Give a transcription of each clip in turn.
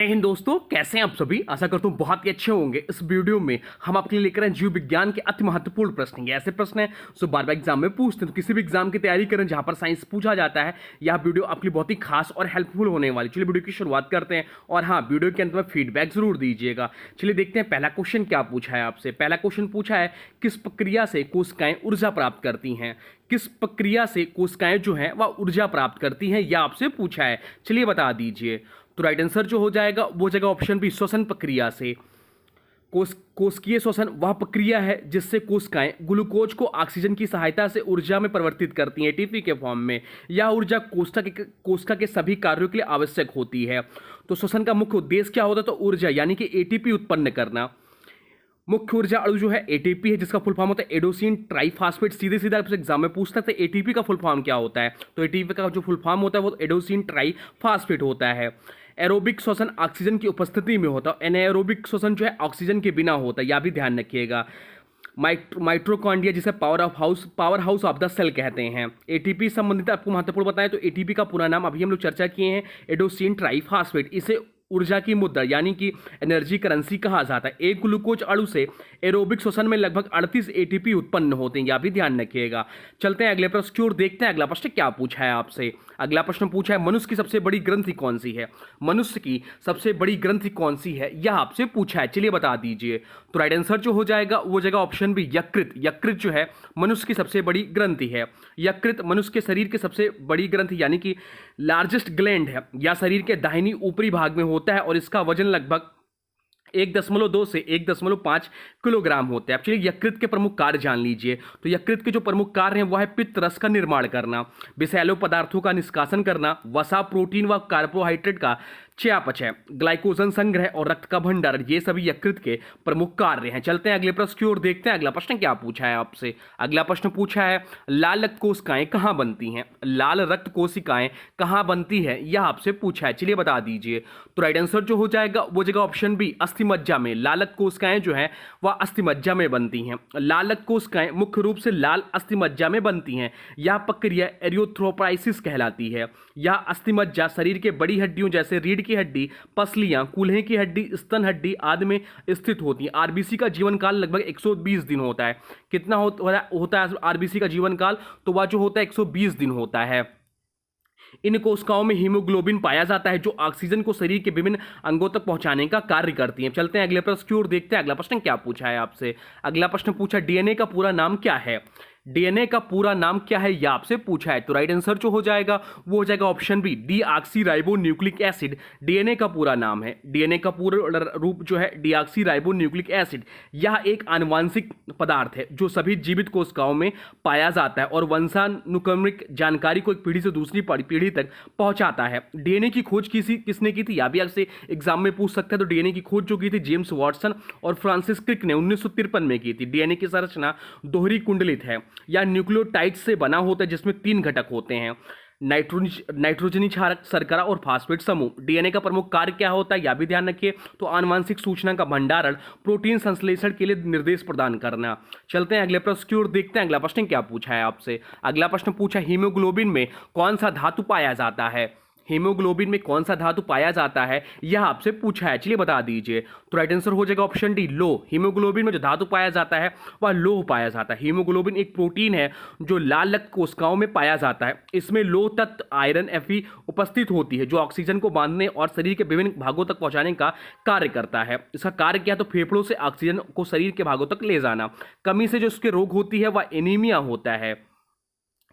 जय हिंद दोस्तों, कैसे हैं आप सभी। आशा करता हूँ बहुत ही अच्छे होंगे। इस वीडियो में हम आपके लिए लेकर आए जीव विज्ञान के अति महत्वपूर्ण प्रश्न। ये ऐसे प्रश्न हैं जो बार बार एग्जाम में पूछते हैं, तो किसी भी एग्जाम की तैयारी करें जहां पर साइंस पूछा जाता है, यह वीडियो आपके लिए बहुत ही खास और हेल्पफुल होने वाली। चलिए वीडियो की शुरुआत करते हैं, और हाँ, वीडियो के अंत में फीडबैक जरूर दीजिएगा। चलिए देखते हैं पहला क्वेश्चन क्या पूछा है आपसे। पहला क्वेश्चन पूछा है, किस प्रक्रिया से कोशिकाएं ऊर्जा प्राप्त करती हैं। किस प्रक्रिया से कोशिकाएं जो हैं वह ऊर्जा प्राप्त करती हैं, यह आपसे पूछा है। चलिए बता दीजिए। तो राइट आंसर जो हो जाएगा वो जाएगा ऑप्शन बी, श्वसन प्रक्रिया से। कोशिकीय श्वसन वह प्रक्रिया है जिससे कोशिकाएं ग्लूकोज को ऑक्सीजन की सहायता से ऊर्जा में परिवर्तित करती हैं एटीपी के फॉर्म में। यह ऊर्जा कोशिका के सभी कार्यों के लिए आवश्यक होती है। तो श्वसन का मुख्य उद्देश्य क्या होता है? तो ऊर्जा यानी कि एटीपी उत्पन्न करना। मुख्य ऊर्जा अणु जो है एटीपी है, जिसका फुल फॉर्म होता है एडोसिन ट्राइफॉस्फेट। सीधे सीधे आपसे एग्जाम में पूछता है एटीपी का फुल फॉर्म क्या होता है, तो एटीपी का जो फुल फॉर्म होता है वो एडोसिन ट्राइफॉस्फेट होता है। एरोबिक श्वसन ऑक्सीजन की उपस्थिति में होता है, एनाएरोबिक श्वसन जो है ऑक्सीजन के बिना होता है, यह भी ध्यान रखिएगा। माइटोकॉन्ड्रिया जिसे power house of the cell कहते हैं। एटीपी संबंधित आपको महत्वपूर्ण बताएं तो एटीपी का पूरा नाम अभी हम लोग चर्चा किए हैं, एडोसिन ट्राइफॉस्फेट। इसे ऊर्जा की मुद्रा यानी कि एनर्जी करेंसी कहा जाता है। एक ग्लूकोज अणु से एरोबिक श्वसन में लगभग 38 एटीपी उत्पन्न होते हैं, यह भी ध्यान रखिएगा। चलते हैं अगले प्रश्न की ओर, देखते हैं अगला प्रश्न क्या पूछा है आपसे। अगला प्रश्न पूछा है, मनुष्य की सबसे बड़ी ग्रंथि कौन सी है। मनुष्य की सबसे बड़ी ग्रंथि कौन सी है, यह आपसे पूछा है। चलिए बता दीजिए। तो राइट आंसर जो हो जाएगा वो जाएगा ऑप्शन बी, यकृत। यकृत जो है मनुष्य की सबसे बड़ी ग्रंथि है। यकृत मनुष्य के शरीर की सबसे बड़ी ग्रंथि यानी कि लार्जेस्ट ग्लैंड है। यह शरीर के दाहिनी ऊपरी भाग में होता है और इसका वजन लगभग 1.2 से 1.5 किलोग्राम होता है। अब चलिए यकृत के प्रमुख कार्य जान लीजिए। तो यकृत के जो प्रमुख कार्य हैं वह है पित्त रस का निर्माण करना, विषैले पदार्थों का निष्कासन करना, वसा, प्रोटीन व कार्बोहाइड्रेट का चयापचय, ग्लाइकोजन संग्रह और रक्त का भंडारण, ये सभी यकृत के प्रमुख कार्य हैं। चलते हैं अगले प्रश्न की ओर, देखते हैं अगला प्रश्न क्या पूछा है आपसे। अगला प्रश्न पूछा है, लाल रक्त कोशिकाएं कहां बनती हैं। लाल रक्त कोशिकाएं कहां बनती है, यह आपसे पूछा है। चलिए बता दीजिए। तो राइट आंसर जो हो जाएगा वो जगह ऑप्शन बी, अस्थिमज्जा में। लाल रक्त कोशिकाएं जो है वह अस्थिमज्जा में बनती हैं। लाल रक्त कोशिकाएं मुख्य रूप से लाल अस्थिमज्जा में बनती हैं। यह प्रक्रिया एरिथ्रोपोइसिस कहलाती है। यह अस्थिमज्जा शरीर के बड़ी हड्डियों जैसे रीढ़ की हड्डी, पसलियां, कूल्हे की हड्डी, स्तन हड्डी आदि में स्थित होती है। आरबीसी का जीवन काल लगभग 120 दिन होता है। कितना होता है आरबीसी का जीवन काल? तो वह जो होता है 120 दिन होता है। इन कोशिकाओं में हीमोग्लोबिन पाया जाता है जो ऑक्सीजन को शरीर के विभिन्न अंगों तक पहुंचाने का कार्य करती है। चलते हैं अगले प्रश्न की ओर, देखते हैं अगला प्रश्न क्या पूछा है आपसे। अगला प्रश्न पूछा, डीएनए का पूरा नाम क्या है। डीएनए का पूरा नाम क्या है, यह आपसे पूछा है। तो राइट आंसर जो हो जाएगा वो हो जाएगा option B, deoxyribonucleic acid. DNA का पूरा नाम है। डीएनए का पूरा रूप जो है डीऑक्सी राइबो न्यूक्लिक एसिड। यह एक आनुवांशिक पदार्थ है जो सभी जीवित कोशिकाओं में पाया जाता है और वंशानुक्रमिक जानकारी को एक पीढ़ी से दूसरी पीढ़ी तक पहुंचाता है। डीएनए की खोज किसने की थी, यह भी आपसे एग्जाम में पूछ सकता है। तो डीएनए की खोज जो की थी जेम्स वाटसन और फ्रांसिस क्रिक ने 1953 में की थी। डीएनए की संरचना दोहरी कुंडलित है या न्यूक्लियोटाइड से बना होता है, जिसमें 3 घटक होते हैं, नाइट्रोजनी क्षारक, शर्करा और फास्फेट समूह। डीएनए का प्रमुख कार्य क्या होता है, यह भी ध्यान रखिए। तो आनुवांशिक सूचना का भंडारण, प्रोटीन संश्लेषण के लिए निर्देश प्रदान करना। चलते हैं अगले प्रश्न की ओर, देखते हैं अगला प्रश्न क्या पूछा है आपसे। अगला प्रश्न पूछा, हीमोग्लोबिन में कौन सा धातु पाया जाता है। हीमोग्लोबिन में कौन सा धातु पाया जाता है, यह आपसे पूछा है। चलिए बता दीजिए। तो राइट आंसर हो जाएगा ऑप्शन डी, लोह। हीमोग्लोबिन में जो धातु पाया जाता है वह लोह पाया जाता है। हीमोग्लोबिन एक प्रोटीन है जो लाल रक्त कोशिकाओं में पाया जाता है। इसमें लोह तत्व आयरन Fe उपस्थित होती है जो ऑक्सीजन को बांधने और शरीर के विभिन्न भागों तक पहुंचाने का कार्य करता है। इसका कार्य क्या है? तो फेफड़ों से ऑक्सीजन को शरीर के भागों तक ले जाना। कमी से जो उसके रोग होती है वह एनीमिया होता है।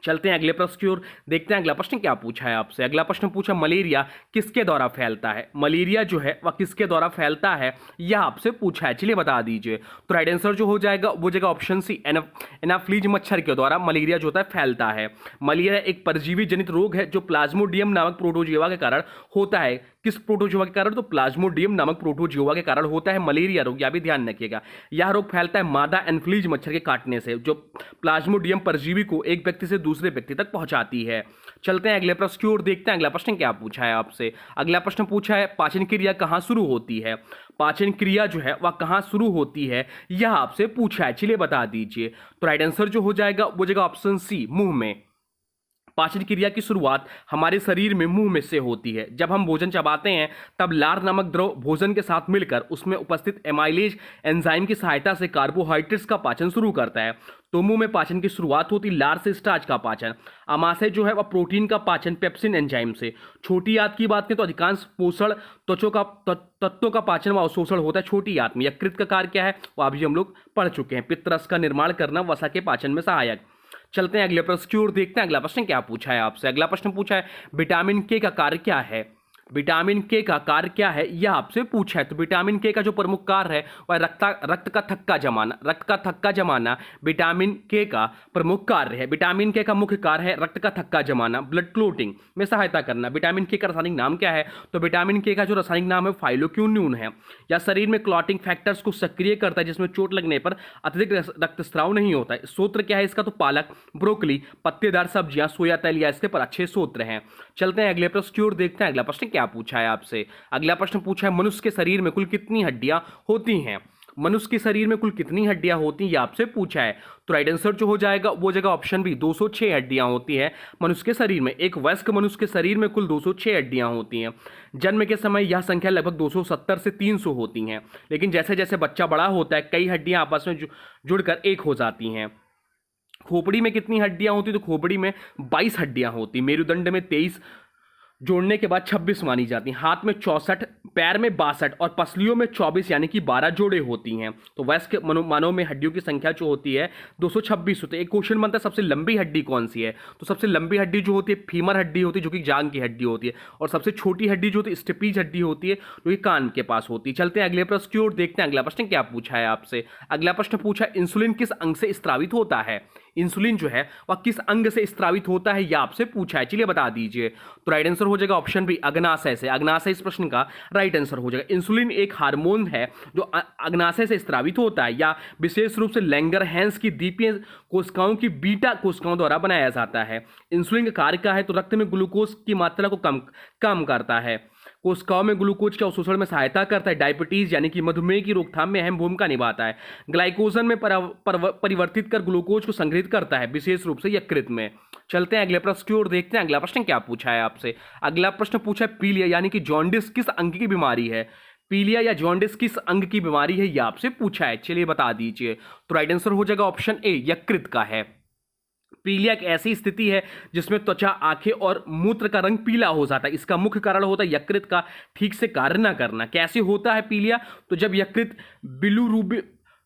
चलते हैं अगले प्रश्न की ओर, देखते हैं अगला प्रश्न क्या पूछा है आपसे। अगला प्रश्न पूछा, मलेरिया किसके द्वारा फैलता है। मलेरिया जो है वह किसके द्वारा फैलता है, यह आपसे पूछा है। चलिए बता दीजिए। तो राइट आंसर जो हो जाएगा वो जगह ऑप्शन सी, एनाफ्लीज मच्छर के द्वारा मलेरिया जो होता है फैलता है। मलेरिया एक परजीवी जनित रोग है जो प्लाज्मोडियम नामक प्रोटोजोआ के कारण होता है। किस प्रोटोजोआ के कारण? तो प्लाज्मोडियम नामक प्रोटोजोआ के कारण होता है मलेरिया रोग, यह भी ध्यान रखिएगा। यह रोग फैलता है मादा एनाफ्लीज मच्छर के काटने से, जो प्लाज्मोडियम परजीवी को एक व्यक्ति से दूसरे व्यक्ति तक पहुंचाती है। चलते हैं अगले प्रश्न की ओर, देखते हैं अगला प्रश्न क्या पूछा है आपसे। अगला प्रश्न पूछा है, पाचन क्रिया कहां शुरू होती है। पाचन क्रिया जो है वह कहां शुरू होती है, यह आपसे पूछा है। चलिए बता दीजिए। तो राइट आंसर जो हो जाएगा वो जगह ऑप्शन सी, मुंह में। पाचन क्रिया की शुरुआत हमारे शरीर में मुंह में से होती है। जब हम भोजन चबाते हैं तब लार नामक द्रव भोजन के साथ मिलकर उसमें उपस्थित एमाइलेज एंजाइम की सहायता से कार्बोहाइड्रेट्स का पाचन शुरू करता है। तो मुंह में पाचन की शुरुआत होती लार से स्टार्च का पाचन। आमाशय जो है वह प्रोटीन का पाचन पेप्सिन एंजाइम से। छोटी आंत की बात करें तो अधिकांश पोषण तत्वों का पाचन व अवशोषण होता है छोटी आंत में। यकृत का कार्य क्या है वो अभी हम लोग पढ़ चुके हैं, पित्तरस का निर्माण करना, वसा के पाचन में सहायक। चलते हैं अगले प्रश्न की ओर, देखते हैं अगला प्रश्न क्या पूछा है आपसे। अगला प्रश्न पूछा है विटामिन के का कार्य क्या है। विटामिन के का कार्य क्या है यह आपसे पूछा है। तो विटामिन के का जो प्रमुख कार्य है वह रक्त का थक्का जमाना विटामिन के का प्रमुख कार्य है। विटामिन के का मुख्य कार्य है रक्त का थक्का जमाना, ब्लड क्लोटिंग में सहायता करना। विटामिन के का रासायनिक नाम क्या है। तो विटामिन के का जो रासायनिक नाम है फाइलोक्विनोन है। या शरीर में क्लॉटिंग फैक्टर्स को सक्रिय करता है जिसमें चोट लगने पर अत्यधिक रक्तस्राव नहीं होता है। स्रोत क्या है इसका। तो पालक, ब्रोकली, पत्तेदार सब्जियां, सोया तेल या इसके पर अच्छे स्रोत हैं। चलते हैं अगले प्रश्न की ओर, देखते हैं अगला प्रश्न क्या पूछा है आपसे। अगला प्रश्न पूछा है मनुष्य के शरीर में कुल कितनी हड्डियां होती हैं। मनुष्य के शरीर में कुल कितनी हड्डियां होती हैं ये आपसे पूछा है। तो राइट आंसर जो हो जाएगा वो जगह ऑप्शन बी, 206 हड्डियां होती है मनुष्य के शरीर में। एक वयस्क मनुष्य के शरीर में कुल 206 हड्डियां होती हैं। जन्म के समय यह संख्या लगभग 270 से 300 होती हैं, लेकिन जैसे जैसे बच्चा बड़ा होता है कई हड्डियां आपस में जुड़कर एक हो जाती हैं। खोपड़ी में कितनी हड्डियां होती। तो खोपड़ी में 22 हड्डियां होती। मेरुदंड में 23, जोड़ने के बाद 26 मानी जाती हैं। हाथ में 64, पैर में 62 और पसलियों में 24 यानी कि 12 जोड़े होती हैं। तो वयस्क मानव में हड्डियों की संख्या जो होती है 226 होती है। एक क्वेश्चन बनता है सबसे लंबी हड्डी कौन सी है। तो सबसे लंबी हड्डी जो होती है फीमर हड्डी होती है जो कि जांघ की हड्डी होती है। और सबसे छोटी हड्डी जो होती है स्टेपीज हड्डी होती है जो कि कान के पास होती है। चलते हैं अगले प्रश्न की ओर, देखते हैं अगला प्रश्न क्या पूछा है आपसे। अगला प्रश्न पूछा है इंसुलिन किस अंग से स्त्रावित होता है। इंसुलिन जो है वह किस अंग से स्त्रावित होता है यह आपसे पूछा है, चलिए बता दीजिए। तो राइट आंसर हो जाएगा ऑप्शन बी, अग्नाशय से। अग्नाशय इस प्रश्न का राइट आंसर हो जाएगा। इंसुलिन एक हार्मोन है जो अग्नाशय से स्त्रावित होता है या विशेष रूप से लैंगरहैंस की द्वीपीय कोशिकाओं की बीटा कोशिकाओं द्वारा बनाया जाता है। इंसुलिन का कार्य क्या है। तो रक्त में ग्लूकोज की मात्रा को कम करता है, कोशिकाओं में ग्लूकोज के अवशोषण में सहायता करता है, डायबिटीज यानी कि मधुमेह की रोकथाम में अहम भूमिका निभाता है, ग्लाइकोजन में परिवर्तित कर ग्लूकोज को संग्रहित करता है विशेष रूप से यकृत में। चलते हैं अगले प्रश्न की ओर, देखते हैं अगला प्रश्न क्या पूछा है आपसे। अगला प्रश्न पूछा है पीलिया यानी कि जॉन्डिस किस अंग की बीमारी है। पीलिया या जॉन्डिस किस अंग की बीमारी है यह आपसे पूछा है, चलिए बता दीजिए। तो राइट आंसर हो जाएगा ऑप्शन ए, यकृत का है। पीलिया एक ऐसी स्थिति है जिसमें त्वचा, आंखें और मूत्र का रंग पीला हो जाता है। इसका मुख्य कारण होता है यकृत का ठीक से कार्य न करना। कैसे होता है पीलिया। तो जब यकृत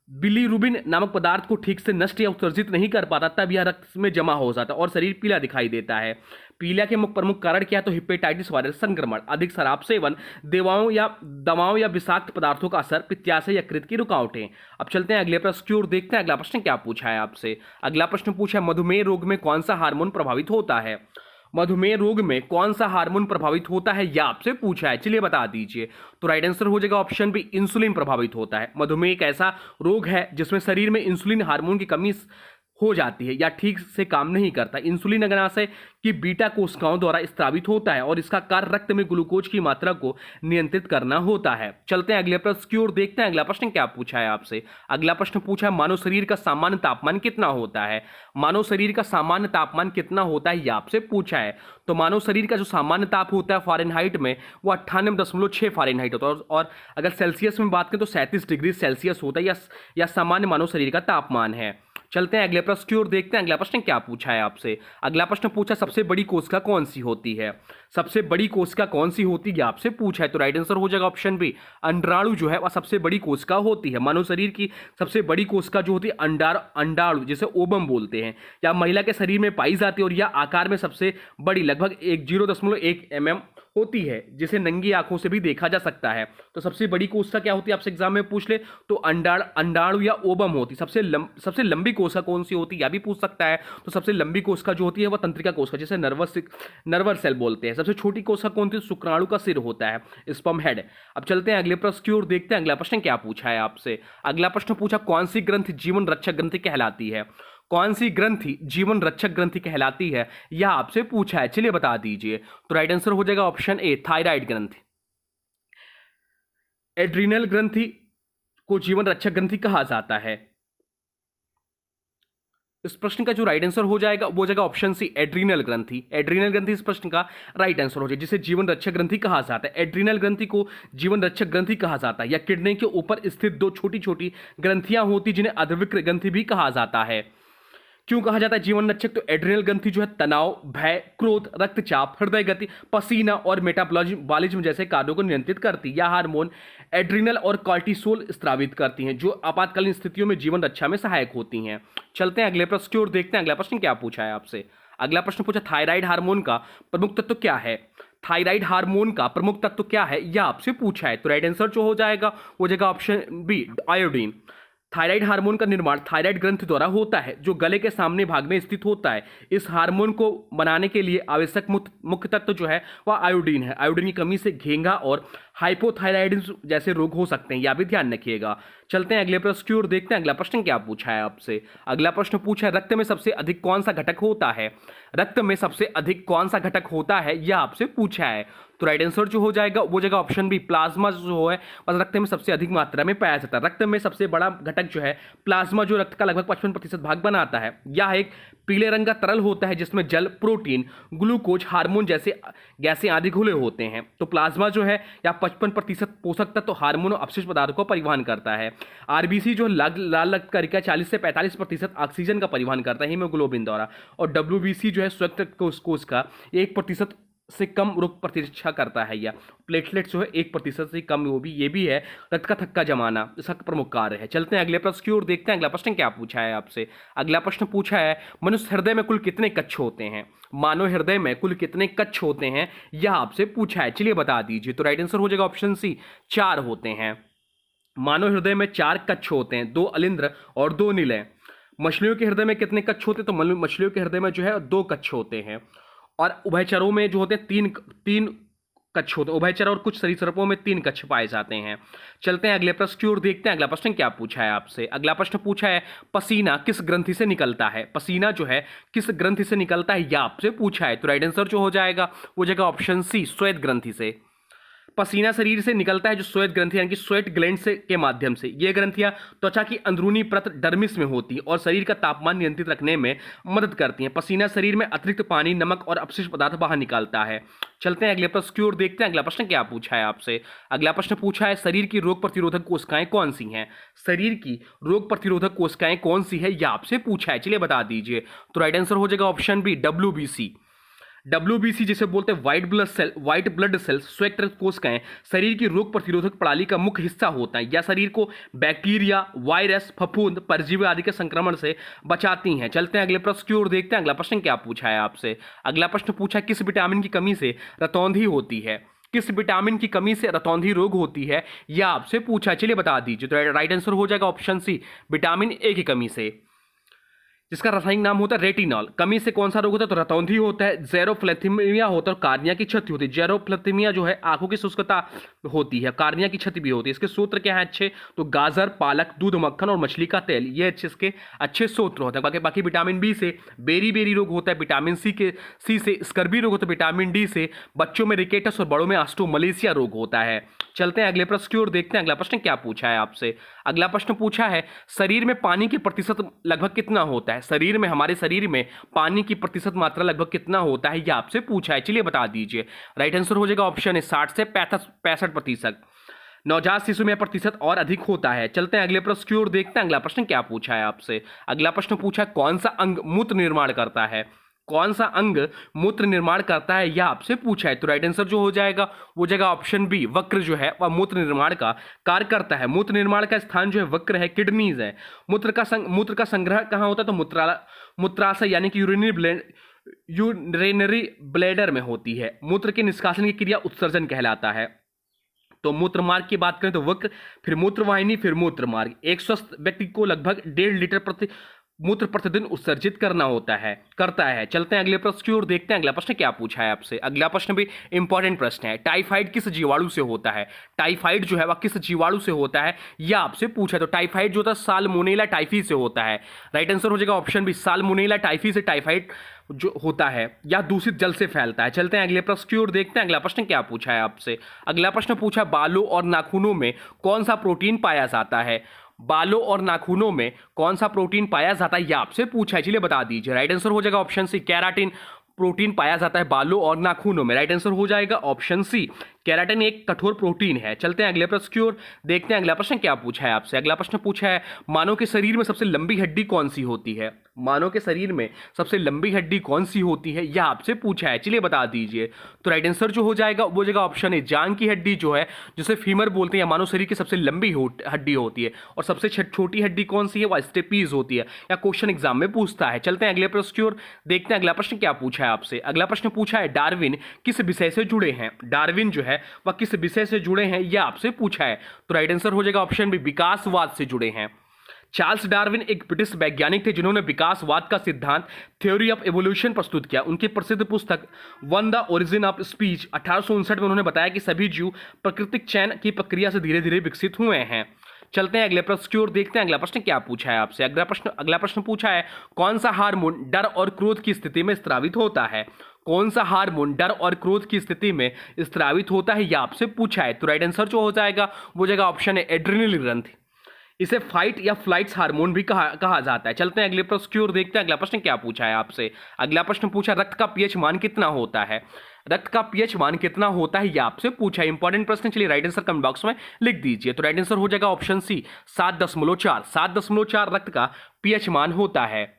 बिलीरुबिन नामक पदार्थ को ठीक से नष्ट या उत्सर्जित नहीं कर पाता तब यह रक्त में जमा हो जाता है और शरीर पीला दिखाई देता है। पीलिया के प्रमुख कारण क्या है। तो हेपेटाइटिस वायरस संक्रमण, अधिक शराब सेवन, दवाओं या विषाक्त पदार्थों का असर, पित्ताशय, यकृत की रुकावटें। अब चलते हैं अगले प्रश्न की ओर, देखते हैं अगला प्रश्न क्या पूछा है आपसे। अगला प्रश्न पूछा है मधुमेह रोग में कौन सा हार्मोन प्रभावित होता है। मधुमेह रोग में कौन सा हार्मोन प्रभावित होता है यह आपसे पूछा है, चलिए बता दीजिए। तो राइट आंसर हो जाएगा ऑप्शन बी, इंसुलिन प्रभावित होता है। मधुमेह एक ऐसा रोग है जिसमें शरीर में इंसुलिन हार्मोन की कमी हो जाती है या ठीक से काम नहीं करता। इंसुलिन अग्नाशय की बीटा कोशिकाओं द्वारा स्त्रावित होता है और इसका कार्य रक्त में ग्लूकोज की मात्रा को नियंत्रित करना होता है। चलते हैं अगले प्रश्न की ओर, देखते हैं अगला प्रश्न क्या पूछा है आपसे। अगला प्रश्न पूछा है मानव शरीर का सामान्य तापमान कितना होता है। मानव शरीर का सामान्य तापमान कितना होता है यह आपसे पूछा है। तो मानव शरीर का जो सामान्य ताप होता है फ़ारेनहाइट में वो 98.6 फ़ारेनहाइट होता है और अगर सेल्सियस में बात करें तो 37 डिग्री सेल्सियस होता है या सामान्य मानव शरीर का तापमान है। चलते हैं अगले प्रश्न की ओर, देखते हैं अगला प्रश्न क्या पूछा है आपसे। अगला प्रश्न पूछा सबसे बड़ी कोशिका कौन सी होती है। सबसे बड़ी कोशिका कौन सी होती है आपसे पूछा है। तो राइट आंसर हो जाएगा ऑप्शन बी, अंडाणु जो है वह सबसे बड़ी कोशिका होती है। मानव शरीर की सबसे बड़ी कोशिका जो होती है अंडाणु जिसे ओबम बोलते हैं, या महिला के शरीर में पाई जाती है और यह आकार में सबसे बड़ी लगभग 0.1 mm होती है जिसे नंगी आंखों से भी देखा जा सकता है। तो सबसे बड़ी कोशिका क्या होती है आपसे एग्जाम में पूछ ले तो अंडाणु या ओबम होती। सबसे लंबी कोशिका कौन सी होती है यह भी पूछ सकता है। तो सबसे लंबी कोशिका जो होती है वह तंत्रिका कोशिका जिसे नर्वस सेल बोलते हैं। सबसे छोटी कोशिका कौन सी। शुक्राणु का सिर होता है, स्पर्म हेड। अब चलते हैं अगले प्रश्न की ओर, देखते हैं अगला प्रश्न क्या पूछा है आपसे। अगला प्रश्न पूछा कौन सी ग्रंथि जीवन रक्षक ग्रंथि कहलाती है। कौन सी ग्रंथि जीवन रक्षक ग्रंथि कहलाती है यह आपसे पूछा है, चलिए बता दीजिए। तो राइट आंसर हो जाएगा ऑप्शन ए, थायराइड ग्रंथि। एड्रीनल ग्रंथि को जीवन रक्षक ग्रंथि कहा जाता है। इस प्रश्न का जो राइट आंसर हो जाएगा वो जाएगा ऑप्शन सी, एड्रीनल ग्रंथि। एड्रीनल ग्रंथि इस प्रश्न का राइट आंसर हो जाएगा, जिसे जीवन रक्षक ग्रंथि कहा जाता है। एड्रीनल ग्रंथि को जीवन रक्षक ग्रंथि कहा जाता है। या किडनी के ऊपर स्थित दो छोटी छोटी ग्रंथियां होती जिन्हें अधविक्र ग्रंथि भी कहा जाता है। क्यों कहा जाता है जीवन रक्षक? तो एड्रिनल ग्रंथि जो है तनाव, भय, क्रोध, रक्तचाप, हृदय गति, पसीना और मेटाबॉलिज्म जैसे कार्यों को नियंत्रित करती है। यह हार्मोन एड्रिनल और कॉर्टिसोल स्रावित करती हैं, जो आपातकालीन स्थितियों में जीवन रक्षा में सहायक होती हैं। चलते हैं अगले प्रश्न की ओर, देखते हैं अगला प्रश्न क्या पूछा है आपसे। अगला प्रश्न पूछा थायराइड हार्मोन का प्रमुख तत्व क्या है। थायराइड हार्मोन का प्रमुख तत्व क्या है यह आपसे पूछा है। तो राइट आंसर जो हो जाएगा वो जाएगा option B, iodine. Thyroid hormone का निर्माण थायराइड ग्रंथि द्वारा होता है, जो गले के सामने भाग में स्थित होता है। इस हार्मोन को बनाने के लिए आवश्यक मुख्य तत्व जो है वह आयोडीन है। आयोडीन की कमी से घेंगा और हाइपोथायराइडिज्म जैसे रोग हो सकते हैं, यह भी ध्यान रखिएगा। चलते हैं अगले प्रश्न की ओर, देखते हैं अगला प्रश्न क्या पूछा है आपसे। अगला प्रश्न पूछा है रक्त में सबसे अधिक कौन सा घटक होता है। रक्त में सबसे अधिक कौन सा घटक होता है यह आपसे पूछा है। तो राइट आंसर जो हो जाएगा वो जाएगा ऑप्शन बी, प्लाज्मा जो है बस रक्त में सबसे अधिक मात्रा में पाया जाता है। रक्त में सबसे बड़ा घटक जो है प्लाज्मा, जो रक्त का लगभग 55% भाग बनाता है। यह एक पीले रंग का तरल होता है जिसमें जल, प्रोटीन, ग्लूकोज, हार्मोन जैसे गैसें आदि घुले होते हैं। तो प्लाज्मा जो है या 55% पोषक तत्व, हार्मोन और अपशिष्ट पदार्थों को परिवहन करता है। आरबीसी जो लाल रक्त कणिका 40 से 45% ऑक्सीजन का परिवहन करता है हीमोग्लोबिन द्वारा। और डब्ल्यूबीसी जो है श्वेत कोश का 1% से कम रोग प्रतिरक्षा करता है। या प्लेटलेट्स जो है 1% से कम, वो भी ये भी है रक्त का थक्का जमाना, इसका प्रमुख कार्य है। चलते हैं अगले प्रश्न की ओर, देखते हैं अगला प्रश्न क्या पूछा है आपसे। अगला प्रश्न पूछा है मनुष्य हृदय में कुल कितने कक्ष होते हैं। मानव हृदय में कुल कितने कक्ष होते हैं यह आपसे पूछा है, चलिए बता दीजिए। तो राइट आंसर हो जाएगा ऑप्शन सी, 4 होते हैं। मानव हृदय में 4 कक्ष होते हैं, 2 अलिंद्र और 2 निलय। मछलियों के हृदय में कितने कक्ष होते हैं? तो मछलियों के हृदय में जो है 2 कक्ष होते हैं। और उभयचरों में जो होते हैं तीन कक्ष होते हैं। उभयचर और कुछ सरीसृपों में 3 कक्ष पाए जाते हैं। चलते हैं अगले प्रश्न की ओर, देखते हैं अगला प्रश्न क्या पूछा है आपसे। अगला प्रश्न पूछा है पसीना किस ग्रंथि से निकलता है। पसीना जो है किस ग्रंथि से निकलता है यह आपसे पूछा है। तो राइट आंसर जो हो जाएगा वो जाएगा ऑप्शन सी, श्वेत ग्रंथि से। पसीना शरीर से निकलता है जो श्वेत ग्रंथि यानी कि स्वेट ग्लैंड से के माध्यम से। ये ग्रंथियां त्वचा की अंदरूनी परत डर्मिस में होती है और शरीर का तापमान नियंत्रित रखने में मदद करती हैं। पसीना शरीर में अतिरिक्त पानी, नमक और अपशिष्ट पदार्थ बाहर निकालता है। चलते हैं अगले प्रश्न की ओर, देखते हैं अगला प्रश्न क्या पूछा है आपसे। अगला प्रश्न पूछा है शरीर की रोग प्रतिरोधक कोशिकाएं कौन सी हैं। शरीर की रोग प्रतिरोधक कोशिकाएं कौन सी है यह आपसे पूछा है, चलिए बता दीजिए। तो राइट आंसर हो जाएगा ऑप्शन बी, डब्ल्यूबीसी। डब्ल्यूबीसी जिसे बोलते हैं व्हाइट ब्लड सेल्स, श्वेत रक्त कोशिकाएं शरीर की रोग प्रतिरोधक प्रणाली का मुख्य हिस्सा होता है। यह शरीर को बैक्टीरिया, वायरस, फफूंद, परजीवी आदि के संक्रमण से बचाती हैं। चलते हैं अगले प्रश्न की ओर, देखते हैं अगला प्रश्न क्या पूछा है आपसे। अगला प्रश्न पूछा है किस विटामिन की कमी से रतौंधी होती है। किस विटामिन की कमी से रतौंधी रोग होती है यह आपसे पूछा, चलिए बता दीजिए। तो राइट आंसर हो जाएगा ऑप्शन सी, विटामिन ए की कमी से, जिसका रासायनिक नाम होता है रेटिनॉल। कमी से कौन सा रोग होता है? तो रतौंधी होता है, जेरोफ्लेथिमिया होता है और कार्निया की क्षति होती है। जेरोफ्लेथिमिया जो है आंखों की शुष्कता होती है, कार्निया की क्षति भी होती है। इसके सूत्र क्या है अच्छे? तो गाजर, पालक, दूध, मक्खन और मछली का तेल, ये इसके अच्छे सूत्र होते हैं। बाकी विटामिन बी से बेरी रोग होता है, विटामिन सी से स्कर्बी रोग होता है, विटामिन डी से बच्चों में रिकेटस और बड़ों में ऑस्टियोमलेशिया रोग होता है। चलते हैं अगले प्रश्न की ओर, देखते हैं अगला प्रश्न क्या पूछा है आपसे। अगला प्रश्न पूछा है शरीर में पानी की प्रतिशत लगभग कितना होता है। हमारे शरीर में पानी की प्रतिशत मात्रा लगभग कितना होता है यह आपसे पूछा है, चलिए बता दीजिए। राइट आंसर हो जाएगा ऑप्शन है 60 से 65%। नवजात शिशु में प्रतिशत और अधिक होता है। चलते हैं अगले प्रश्न की ओर, देखते हैं अगला प्रश्न क्या पूछा है आपसे। अगला प्रश्न पूछा है कौन सा अंग मूत्र निर्माण करता है। कौन सा अंग मूत्र निर्माण करता है यह आपसे पूछा है। तो राइट आंसर जो हो जाएगा वो जाएगा ऑप्शन बी, वक्र जो है वह मूत्र निर्माण का कार्य करता है। मूत्र निर्माण का स्थान जो है वक्र है, किडनीज है। मूत्र का संग्रह कहाँ होता है? तो मूत्राशय यानी कि यूरिनरी ब्लैडर में होती है। मूत्र के निष्कासन की क्रिया उत्सर्जन कहलाता है। तो मूत्र मार्ग की बात करें तो वक्र, फिर मूत्रवाहिनी, फिर मूत्र मार्ग। एक स्वस्थ व्यक्ति को लगभग 1.5 लीटर मूत्र प्रतिदिन उत्सर्जित करता है। चलते हैं अगले प्रश्न की ओर, देखते हैं अगला प्रश्न क्या पूछा है आपसे। अगला प्रश्न भी इंपॉर्टेंट प्रश्न है। टाइफाइड किस जीवाणु से होता है। टाइफाइड जो है वह किस जीवाणु से होता है यह आपसे पूछा है। तो टाइफाइड जो होता है साल्मोनेला टाइफी से होता है। राइट आंसर हो जाएगा ऑप्शन बी, साल्मोनेला टाइफी से टाइफाइड जो होता है या दूषित जल से फैलता है। चलते हैं अगले प्रश्न की ओर, देखते हैं अगला प्रश्न क्या पूछा है आपसे। अगला प्रश्न पूछा बालों और नाखूनों में कौन सा प्रोटीन पाया जाता है। बालों और नाखूनों में कौन सा प्रोटीन पाया जाता है, यह आपसे पूछा है, चलिए बता दीजिए। राइट आंसर हो जाएगा ऑप्शन सी, केराटिन प्रोटीन पाया जाता है बालों और नाखूनों में। राइट आंसर हो जाएगा ऑप्शन सी, केराटिन एक कठोर प्रोटीन है। चलते हैं अगले प्रश्न की ओर, देखते हैं अगला प्रश्न क्या पूछा है आपसे। अगला प्रश्न पूछा है मानव के शरीर में सबसे लंबी हड्डी कौन सी होती है। मानव के शरीर में सबसे लंबी हड्डी कौन सी होती है, यह आपसे पूछा है, चलिए बता दीजिए। तो राइट आंसर जो हो जाएगा वो जाएगा ऑप्शन ए, जांग की हड्डी जो है, जिसे फीमर बोलते हैं, मानव शरीर की सबसे लंबी हड्डी होती है। और सबसे छोटी हड्डी कौन सी है, वह स्टेपीज होती है, या क्वेश्चन एग्जाम में पूछता है। चलते हैं अगले प्रश्न की ओर, देखते हैं अगला प्रश्न क्या पूछा है आपसे। अगला प्रश्न पूछा है डार्विन किस विषय से जुड़े हैं। डार्विन जो है वह किस विषय से जुड़े हैं, यह आपसे पूछा है। तो राइट आंसर हो जाएगा ऑप्शन बी, विकासवाद से जुड़े हैं। चार्ल्स डार्विन एक ब्रिटिश वैज्ञानिक थे जिन्होंने विकासवाद का सिद्धांत थ्योरी ऑफ एवोल्यूशन प्रस्तुत किया। उनकी प्रसिद्ध पुस्तक one the origin of speech 1859 में उन्होंने बताया कि सभी जीव प्राकृतिक चयन की प्रक्रिया से धीरे धीरे विकसित हुए हैं। चलते हैं अगले प्रश्न की ओर, देखते हैं अगला प्रश्न क्या पूछा है आपसे। अगला प्रश्न पूछा है कौन सा हार्मोन डर और क्रोध की स्थिति में स्रावित होता है। कौन सा हार्मोन डर और क्रोध की स्थिति में स्रावित होता है, यह आपसे पूछा है। तो राइट आंसर जो हो जाएगा वो जाएगा ऑप्शन है, एड्रेनल ग्रंथि। इसे फाइट या फ्लाइट्स हार्मोन भी कहा जाता है। चलते हैं अगले प्रश्न की ओर, देखते हैं अगला प्रश्न क्या पूछा है आपसे। अगला प्रश्न पूछा रक्त का पीएच मान कितना होता है। रक्त का पीएच मान कितना होता है, यह आपसे पूछा है, इंपॉर्टेंट प्रश्न। चलिए राइट आंसर कमेंट बॉक्स में लिख दीजिए। तो राइट आंसर हो जाएगा ऑप्शन सी, 7.4। 7.4 रक्त का पीएच मान होता है।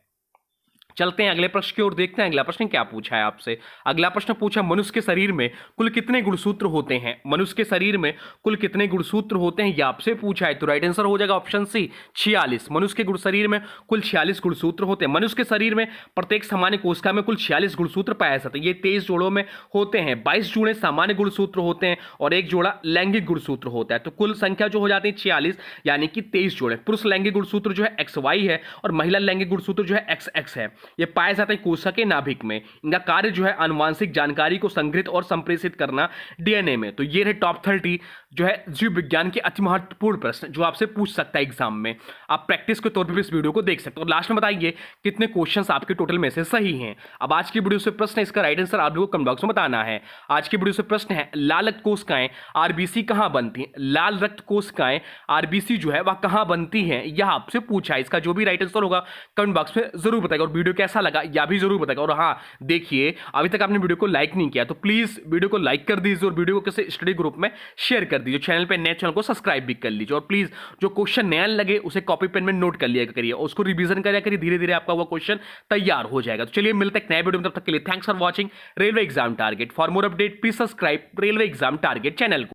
चलते हैं अगले प्रश्न की ओर, देखते हैं अगला प्रश्न क्या पूछा है आपसे। अगला प्रश्न पूछा मनुष्य के शरीर में कुल कितने गुणसूत्र होते हैं। मनुष्य के शरीर में कुल कितने गुणसूत्र होते हैं, यह आपसे पूछा है। तो राइट आंसर हो जाएगा ऑप्शन सी, 46। मनुष्य के शरीर में कुल 46 गुणसूत्र होते हैं। मनुष्य के शरीर में प्रत्येक सामान्य कोशिका में कुल 46 गुणसूत्र पाए जाते हैं। ये 23 जोड़ों में होते हैं। 22 जोड़े सामान्य गुणसूत्र होते हैं और एक जोड़ा लैंगिक गुणसूत्र होता है। तो कुल संख्या जो हो जाती है 46, यानी कि 23 जोड़े। पुरुष लैंगिक गुणसूत्र जो है XY है और महिला लैंगिक गुणसूत्र जो है XX है। ये पाए जाते हैं कोशिका के नाभिक में। इनका कार्य जो है आनुवांशिक जानकारी को संग्रहित और संप्रेषित करना डीएनए में। तो ये रहे टॉप 30 जो है जीव विज्ञान के अति महत्वपूर्ण प्रश्न जो आपसे पूछ सकता है एग्जाम में। आप प्रैक्टिस के तौर पर भी इस वीडियो को देख सकते हो। और लास्ट में बताइए कितने क्वेश्चंस आपके टोटल में से सही हैं। अब आज की वीडियो से प्रश्न है, इसका राइट आंसर आप लोगों को कमेंट बॉक्स में बताना है। आज की वीडियो से प्रश्न है लाल रक्त कोशिकाएं आरबीसी कहां बनती हैं। लाल रक्त कोशिकाएं आरबीसी जो है वह कहां बनती हैं, यह आपसे पूछा है। इसका जो भी राइट आंसर होगा कमेंट बॉक्स में जरूर बताएगा। और वीडियो कैसा लगा यह भी जरूर बताएगा। और हाँ देखिए, अभी तक आपने वीडियो को लाइक नहीं किया तो प्लीज वीडियो को लाइक कर दीजिए और वीडियो को किसी स्टडी ग्रुप में शेयर कर दीजिए। चैनल पे नए चैनल को सब्सक्राइब भी कर लीजिए। और प्लीज जो क्वेश्चन नया लगे उसे कॉपी पेन में नोट कर लिया करिए, उसको रिवीजन करिए करिए, धीरे धीरे आपका वो क्वेश्चन तैयार हो जाएगा। तो चलिए मिलते हैं नए वीडियो में, तब तक के लिए thanks for watching railway exam target. For more update please subscribe railway exam target channel को।